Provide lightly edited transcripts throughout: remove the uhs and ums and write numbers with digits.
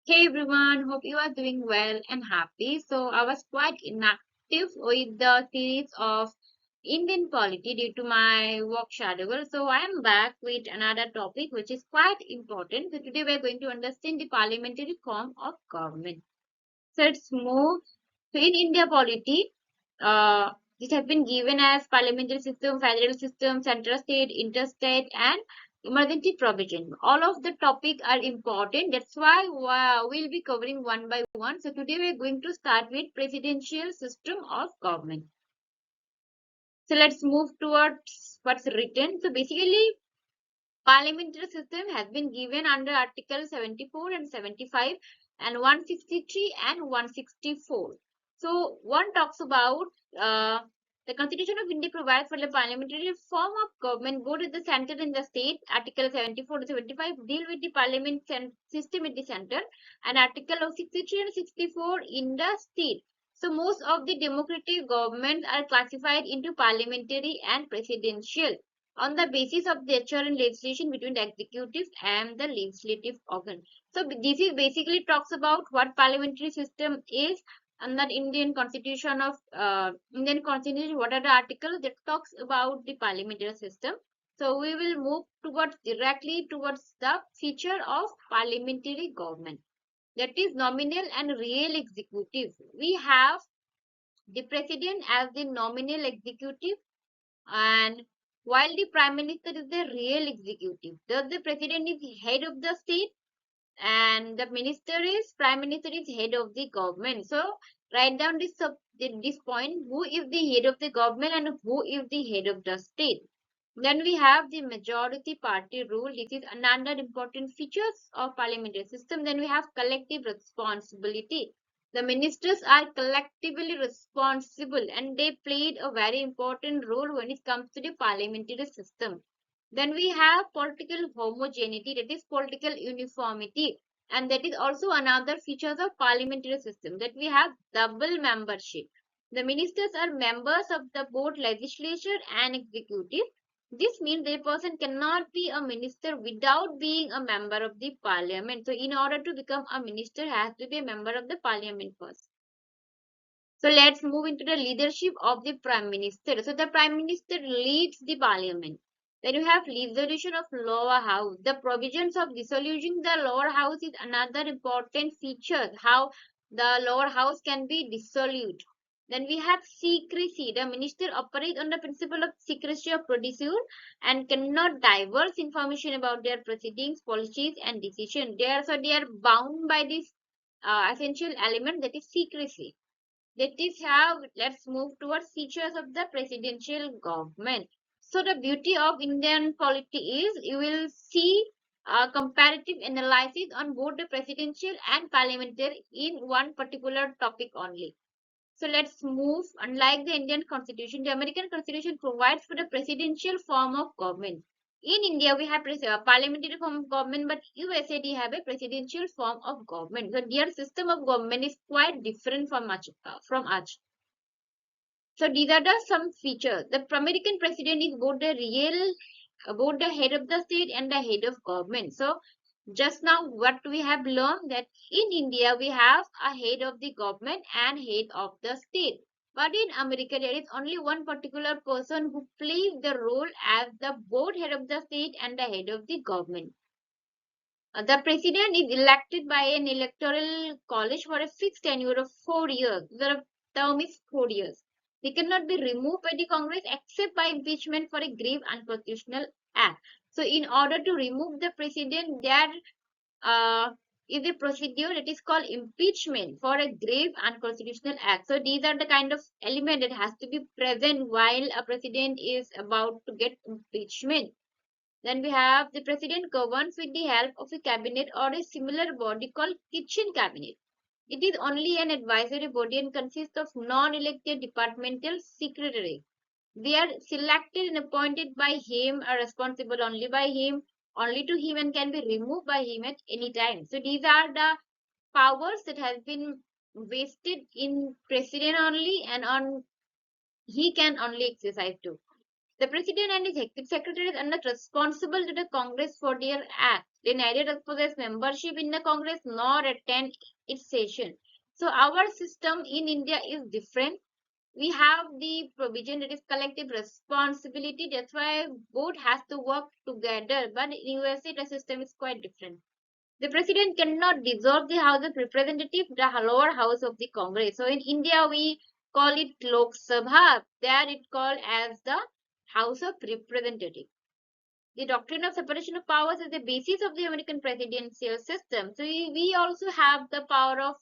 Hey everyone, hope you are doing well and happy. So I was quite inactive with the series of Indian polity due to my work schedule. So I am back with another topic which is quite important. So today we are going to understand the parliamentary form of government. So let's move. So in India polity, this has been given as parliamentary system, federal system, central state, interstate, and emergency provision. All of the topic are important. That's why we'll be covering one by one. So today we're going to start with presidential system of government. So let's move towards what's written. So basically, parliamentary system has been given under Article 74 and 75 and 163 and 164. So one talks about the Constitution of India provides for the parliamentary form of government both at the center and the state. Article 74 to 75 deal with the parliament system at the center, and Article 63 and 64 in the state. So most of the democratic governments are classified into parliamentary and presidential on the basis of the and legislation between the executive and the legislative organ. So this is basically talks about what parliamentary system is and that Indian Constitution. What are the articles that talks about the parliamentary system? So we will move towards directly towards the feature of parliamentary government. That is nominal and real executive. We have the president as the nominal executive, and while the prime minister is the real executive, thus the president is head of the state and the prime minister is head of the government. So write down this point: who is the head of the government and who is the head of the state. Then we have the majority party rule. This is another important features of parliamentary system. Then we have collective responsibility. The ministers are collectively responsible and they played a very important role when it comes to the parliamentary system. Then we have political homogeneity, that is political uniformity, and that is also another features of parliamentary system, that we have double membership. The ministers are members of the both legislature and executive. This means the person cannot be a minister without being a member of the parliament. So in order to become a minister, has to be a member of the parliament first. So let's move into the leadership of the prime minister. So the prime minister leads the parliament. Then you have dissolution of lower house. The provisions of dissolution the lower house is another important feature. How the lower house can be dissolved. Then we have secrecy. The minister operates on the principle of secrecy of procedure and cannot divulge information about their proceedings, policies, and decisions. They are bound by this essential element, that is secrecy. That is how let's move towards features of the presidential government. So the beauty of Indian polity is you will see a comparative analysis on both the presidential and parliamentary in one particular topic only. So let's move. Unlike the Indian Constitution, the American Constitution provides for the presidential form of government. In India, we have parliamentary form of government, but USA they have a presidential form of government. So their system of government is quite different from us. So these are the some features. The American president is both the head of the state and the head of government. So just now what we have learned that in India we have a head of the government and head of the state. But in America there is only one particular person who plays the role as the both head of the state and the head of the government. The president is elected by an electoral college for a fixed tenure of 4 years. The term is 4 years. They cannot be removed by the Congress except by impeachment for a grave unconstitutional act. So, in order to remove the president, there is a procedure that is called impeachment for a grave unconstitutional act. So, these are the kind of element that has to be present while a president is about to get impeachment. Then we have the president governs with the help of a cabinet or a similar body called kitchen cabinet. It is only an advisory body and consists of non-elected departmental secretary. They are selected and appointed by him, are responsible only to him, and can be removed by him at any time. So these are the powers that has been vested in president only, and on he can only exercise too. The president and his executive secretaries are not responsible to the Congress for their acts. They neither possess membership in the Congress nor attend its session. So our system in India is different. We have the provision that is collective responsibility. That's why both has to work together. But in USA, the system is quite different. The president cannot dissolve the House of Representatives, the lower house of the Congress. So in India, we call it Lok Sabha. There it called as the House of Representatives. The doctrine of separation of powers is the basis of the American presidential system. So we also have the power of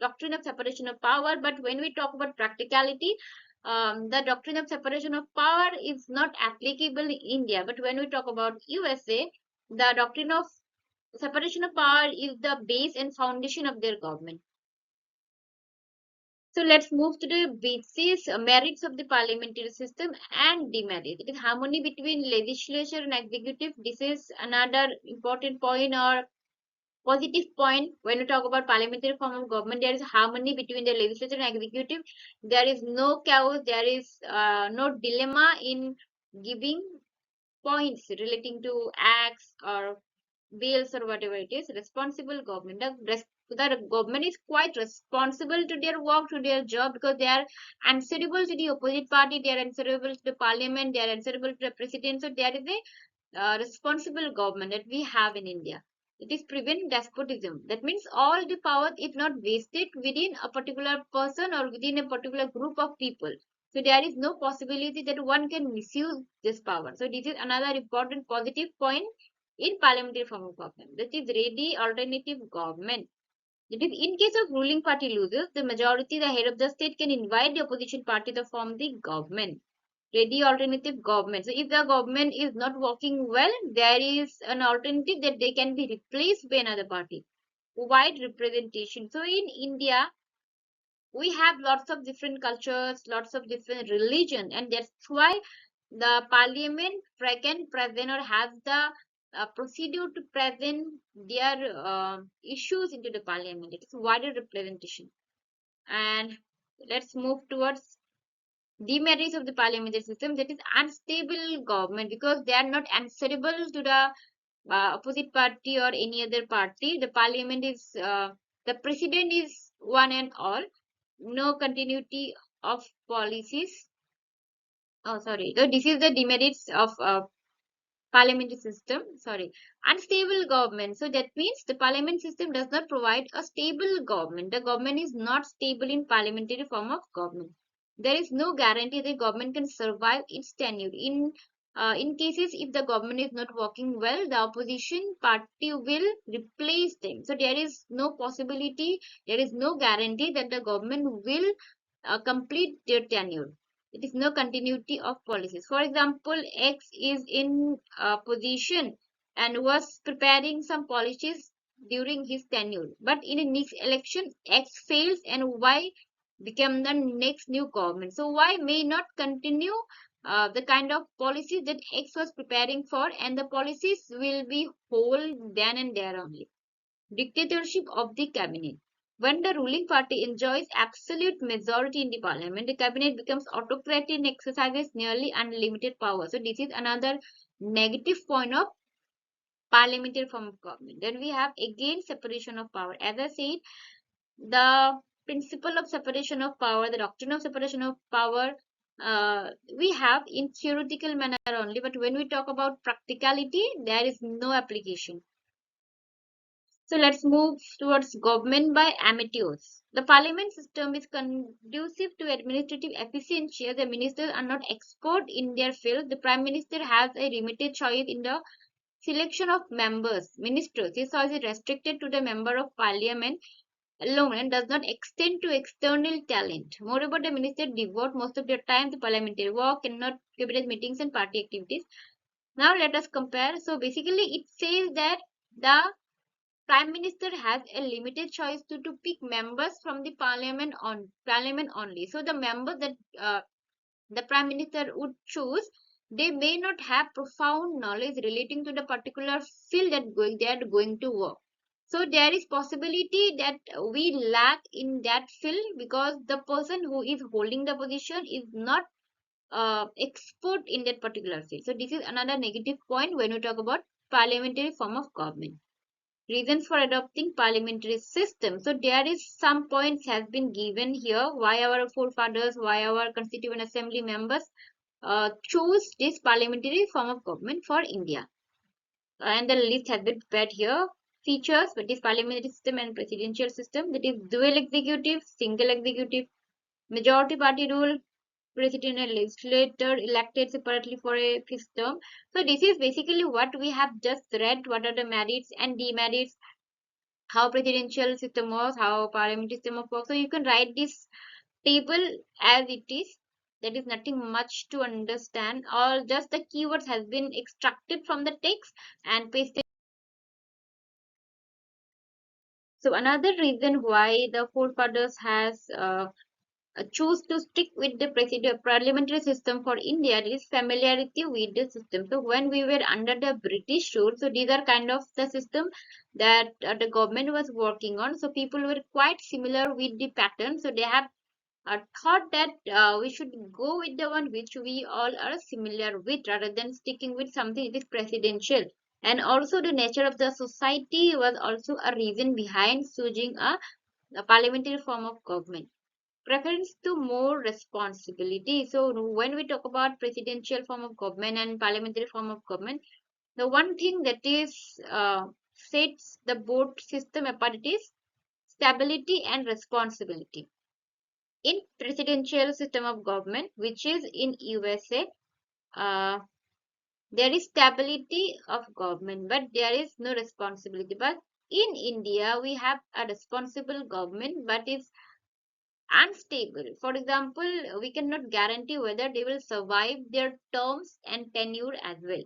doctrine of separation of power. But when we talk about practicality, the doctrine of separation of power is not applicable in India. But when we talk about USA, the doctrine of separation of power is the base and foundation of their government. So let's move to the basis merits of the parliamentary system and demerits. It is harmony between legislature and executive. This is another important point or positive point when we talk about parliamentary form of government. There is harmony between the legislature and executive. There is no chaos. There is no dilemma in giving points relating to acts or bills or whatever it is. Responsible government, the government is quite responsible to their work, to their job, because they are answerable to the opposite party, they are answerable to the parliament, they are answerable to the president. So there is a responsible government that we have in India. It is prevent despotism. That means all the power is not wasted within a particular person or within a particular group of people. So there is no possibility that one can misuse this power. So this is another important positive point in parliamentary form of government. That is ready alternative government. That is, in case of ruling party loses, the majority, the head of the state, can invite the opposition party to form the government. Ready alternative government. So if the government is not working well, there is an alternative that they can be replaced by another party. Wide representation. So in India, we have lots of different cultures, lots of different religion, and that's why the parliament can present or has the procedure to present their issues into the parliament. It is wider representation. And let's move towards demerits of the parliamentary system. That is unstable government, because they are not answerable to the opposite party or any other party. The parliament is the president is one and all. No continuity of policies. Oh, sorry. So this is the demerits of parliamentary system. Sorry, unstable government. So that means the parliament system does not provide a stable government. The government is not stable in parliamentary form of government. There is no guarantee the government can survive its tenure. In cases if the government is not working well, the opposition party will replace them. So there is no possibility, there is no guarantee that the government will complete their tenure. It is no continuity of policies. For example, X is in position and was preparing some policies during his tenure, but in the next election, X fails and Y become the next new government. So Y may not continue the kind of policies that X was preparing for, and the policies will be whole then and there only. Dictatorship of the cabinet. When the ruling party enjoys absolute majority in the parliament, the cabinet becomes autocratic and exercises nearly unlimited power. So this is another negative point of parliamentary form of government. Then we have again separation of power. As I said, the principle of separation of power, the doctrine of separation of power, we have in theoretical manner only, but when we talk about practicality, there is no application. So let's move towards government by amateurs. The parliament system is conducive to administrative efficiency. The ministers are not expert in their field. The prime minister has a limited choice in the selection of members, ministers. His choice is restricted to the member of parliament alone and does not extend to external talent. Moreover, the minister devote most of their time to parliamentary work and not cabinet meetings and party activities. Now let us compare. So basically it says that the Prime Minister has a limited choice to pick members from the parliament only. So the members that the Prime Minister would choose, they may not have profound knowledge relating to the particular field that they are going to work. So there is possibility that we lack in that field because the person who is holding the position is not expert in that particular field. So this is another negative point when we talk about parliamentary form of government. Reasons for adopting parliamentary system. So there is some points has been given here why our forefathers, why our constituent assembly members chose this parliamentary form of government for India. And the list has been prepared here. Features, that is parliamentary system and presidential system, that is dual executive, single executive, majority party rule, president and legislator elected separately for a fixed term. So this is basically what we have just read, what are the merits and demerits, how presidential system works, how parliamentary system works. So you can write this table as it is. There is nothing much to understand, or just the keywords has been extracted from the text and pasted. So another reason why the forefathers has choose to stick with the parliamentary system for India is familiarity with the system. So when we were under the British rule, so these are kind of the system that the government was working on. So people were quite similar with the pattern. So they have thought that we should go with the one which we all are similar with rather than sticking with something that is presidential. And also the nature of the society was also a reason behind choosing a parliamentary form of government. Preference to more responsibility. So when we talk about presidential form of government and parliamentary form of government, the one thing that is sets the both system apart is stability and responsibility. In presidential system of government, which is in USA, uh, there is stability of government, but there is no responsibility. But in India, we have a responsible government, but it's unstable. For example, we cannot guarantee whether they will survive their terms and tenure as well.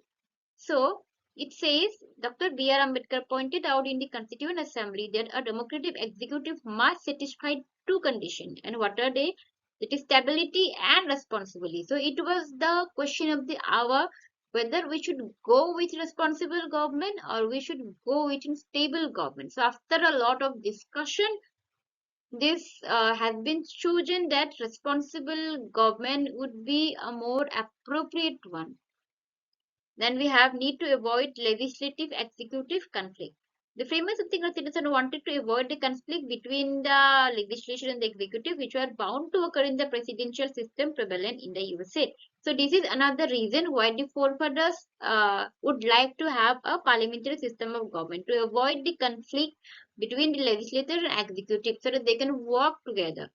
So it says Dr. B.R. Ambedkar pointed out in the Constituent Assembly that a democratic executive must satisfy two conditions. And what are they? That is stability and responsibility. So it was the question of the hour whether we should go with responsible government or we should go with stable government. So after a lot of discussion, this has been chosen that responsible government would be a more appropriate one. Then we have need to avoid legislative executive conflict. The framers of the Constitution wanted to avoid the conflict between the legislation and the executive, which were bound to occur in the presidential system prevalent in the USA. So this is another reason why the forefathers would like to have a parliamentary system of government to avoid the conflict between the legislature and executive, so that they can work together.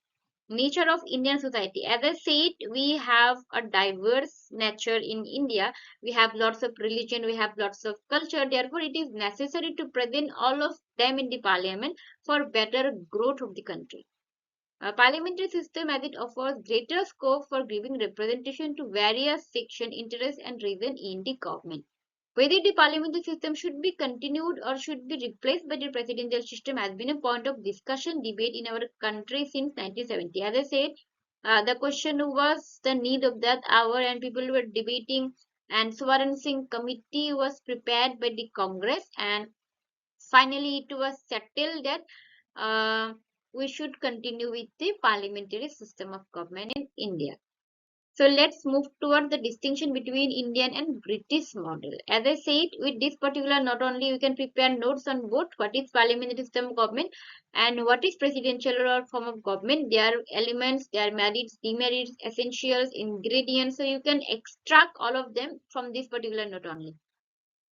Nature of Indian society. As I said, we have a diverse nature in India. We have lots of religion, we have lots of culture. Therefore, it is necessary to present all of them in the parliament for better growth of the country. A parliamentary system as it offers greater scope for giving representation to various section, interests and reason in the government. Whether the parliamentary system should be continued or should be replaced by the presidential system has been a point of discussion, debate in our country since 1970. As I said, the question was the need of that hour, and people were debating, and Swaran Singh committee was prepared by the Congress, and finally it was settled that uh, we should continue with the parliamentary system of government in India. So let's move toward the distinction between Indian and British model. As I said, with this particular, not only we can prepare notes on both what is parliamentary system of government and what is presidential or form of government, their elements, their merits, demerits, essentials, ingredients. So you can extract all of them from this particular note only.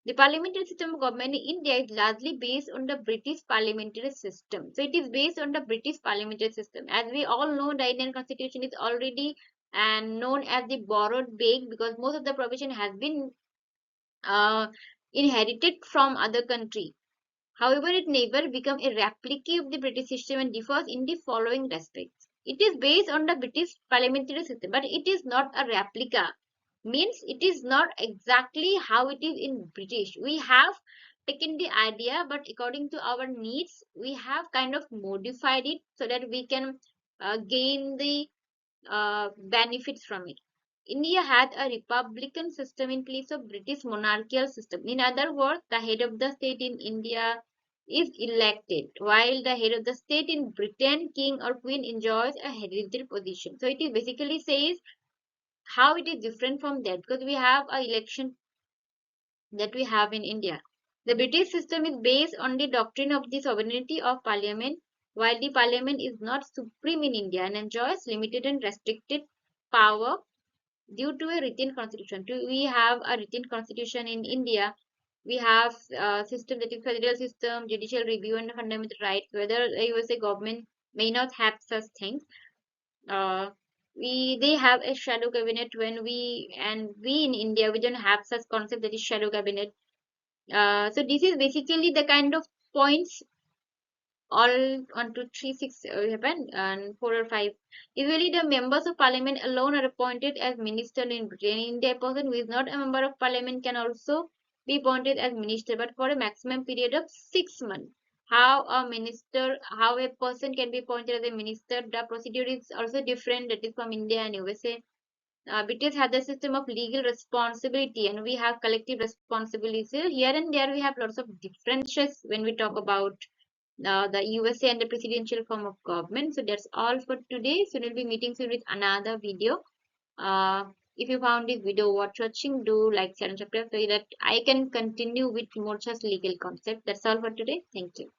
The parliamentary system of government in India is largely based on the British parliamentary system. So it is based on the British parliamentary system. As we all know, the Indian constitution is already and known as the borrowed bag because most of the provision has been uh, inherited from other country. However, it never became a replica of the British system and differs in the following respects. It is based on the British parliamentary system, but it is not a replica. Means it is not exactly how it is in British. We have taken the idea, but according to our needs, we have kind of modified it so that we can gain the benefits from it. India had a republican system in place of British monarchical system. In other words, the head of the state in India is elected, while the head of the state in Britain, king or queen, enjoys a hereditary position. So it is basically says how it is different from that, because we have a election that we have in India. The British system is based on the doctrine of the sovereignty of parliament, while the parliament is not supreme in India and enjoys limited and restricted power due to a written constitution. We have a written constitution in India. We have a system that is federal system, judicial review, and fundamental rights. Whether the USA government may not have such things, uh, they have a shadow cabinet when we in India we don't have such concept that is shadow cabinet. So this is basically the kind of points all 1, 2, 3, 6 happen and 4 or 5. Usually, the members of parliament alone are appointed as minister in Britain. In India, a person who is not a member of parliament can also be appointed as minister, but for a maximum period of 6 months. How a person can be appointed as a minister, the procedure is also different. That is from India and USA. British had the system of legal responsibility, and we have collective responsibility. So here and there, we have lots of differences when we talk about the USA and the presidential form of government. So that's all for today. So we'll be meeting soon with another video. Uh, if you found this video worth watching, do like, share, and subscribe so that I can continue with more such legal concepts. That's all for today. Thank you.